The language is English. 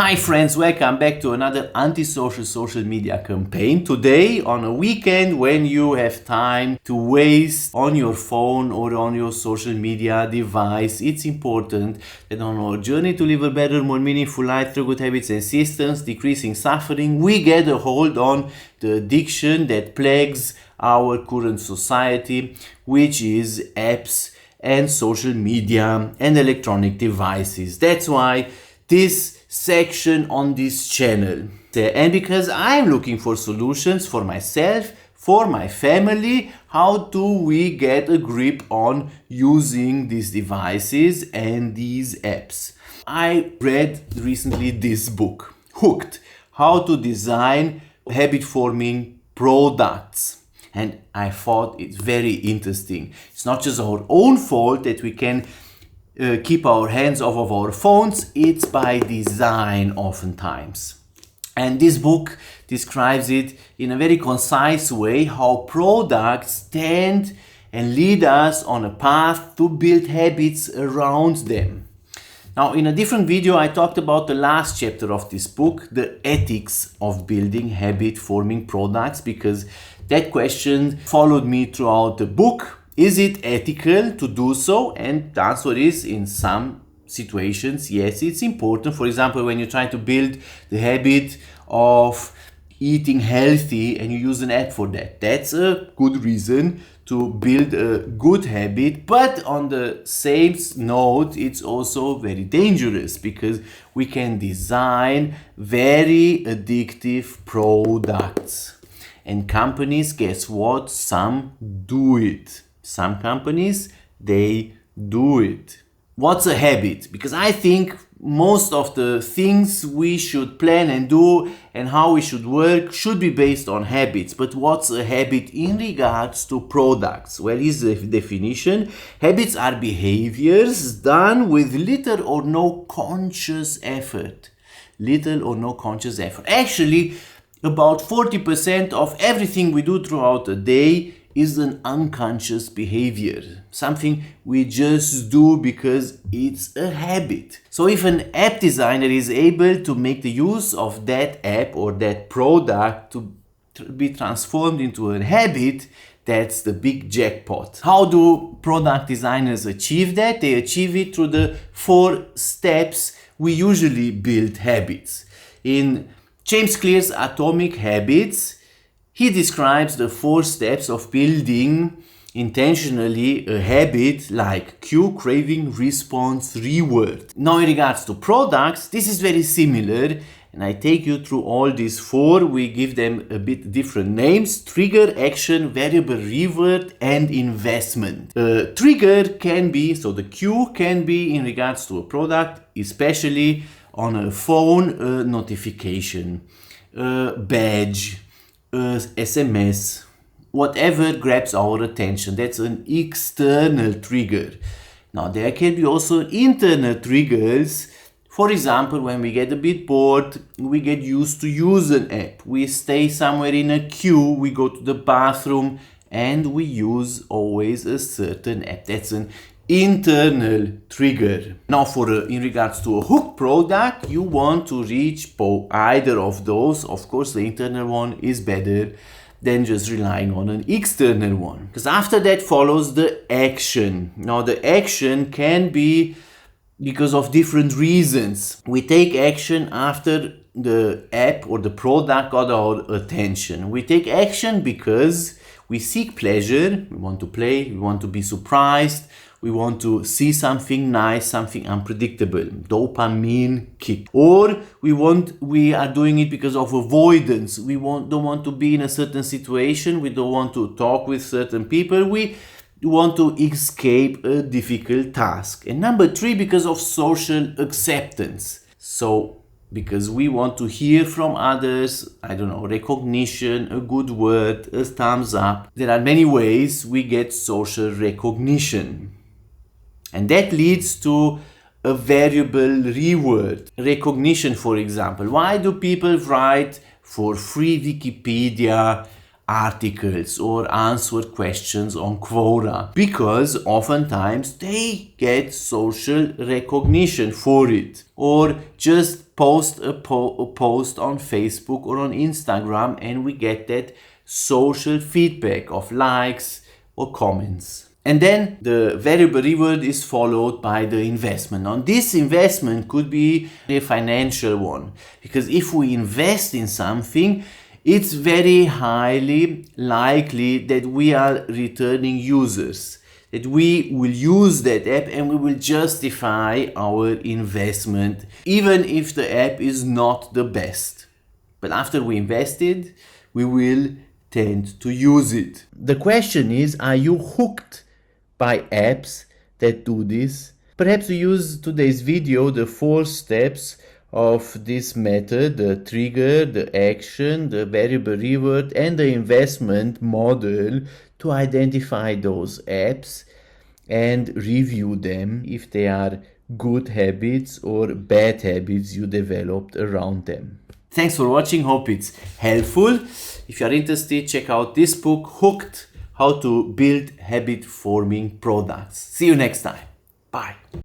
Hi friends, welcome back to another antisocial social media campaign. Today, on a weekend when you have time to waste on your phone or on your social media device, it's important that on our journey to live a better, more meaningful life through good habits and systems, decreasing suffering, we get a hold on the addiction that plagues our current society, which is apps and social media and electronic devices. That's why this section on this channel, and because I'm looking for solutions for myself, for my family, how do we get a grip on using these devices and these apps. I read recently this book, Hooked: How to Design Habit Forming Products. And I thought it's very interesting. It's not just our own fault that we can keep our hands off of our phones, it's by design oftentimes. And this book describes it in a very concise way, how products tend and lead us on a path to build habits around them. Now, in a different video, I talked about the last chapter of this book, the ethics of building habit-forming products, because that question followed me throughout the book. Is it ethical to do so? And the answer is, in some situations, yes, it's important. For example, when you try to build the habit of eating healthy and you use an app for that, that's a good reason to build a good habit. But on the same note, it's also very dangerous because we can design very addictive products. And companies, guess what? Some do it. Some companies, they do it. What's a habit? Because I think most of the things we should plan and do and how we should work should be based on habits. But what's a habit in regards to products? Well, here's the definition. Habits are behaviors done with little or no conscious effort. Little or no conscious effort. Actually, about 40% of everything we do throughout the day is an unconscious behavior, something we just do because it's a habit. So if an app designer is able to make the use of that app or that product to be transformed into a habit, that's the big jackpot. How do product designers achieve that? They achieve it through the 4 steps we usually build habits. In James Clear's Atomic Habits, he describes the 4 steps of building intentionally a habit like cue, craving, response, reward. Now, in regards to products, this is very similar, and I take you through all these 4. We give them a bit different names: trigger, action, variable reward, and investment. Trigger can be, so the cue can be in regards to a product, especially on a phone, a notification, a badge, SMS, whatever grabs our attention. That's an external trigger. Now, there can be also internal triggers. For example, when we get a bit bored, we get used to use an app. We stay somewhere in a queue, we go to the bathroom, and we use always a certain app. That's an internal trigger. Now, in regards to a hooked product, you want to reach either of those. Of course, the internal one is better than just relying on an external one, because after that follows the action. Now, the action can be because of different reasons. We take action after the app or the product got our attention. We take action because we seek pleasure, we want to play, we want to be surprised, we want to see something nice, something unpredictable, dopamine kick. Or we are doing it because of avoidance. We don't want to be in a certain situation, we don't want to talk with certain people, we want to escape a difficult task. And number 3, because of social acceptance. So because we want to hear from others, recognition, a good word, a thumbs up. There are many ways we get social recognition. And that leads to a variable reward. Recognition, for example. Why do people write for free Wikipedia articles or answer questions on Quora? Because oftentimes they get social recognition for it. Or just post a post on Facebook or on Instagram, and we get that social feedback of likes or comments. And then the variable reward is followed by the investment. Now, this investment could be a financial one, because if we invest in something, it's very highly likely that we are returning users, that we will use that app and we will justify our investment, even if the app is not the best. But after we invested, we will tend to use it. The question is, are you hooked by apps that do this? Perhaps we use today's video the 4 steps of this method: the trigger, the action, the variable reward, and the investment model, to identify those apps and review them if they are good habits or bad habits you developed around them. Thanks for watching, hope it's helpful. If you are interested, check out this book, Hooked: How to Build Habit Forming Products. See you next time. Bye.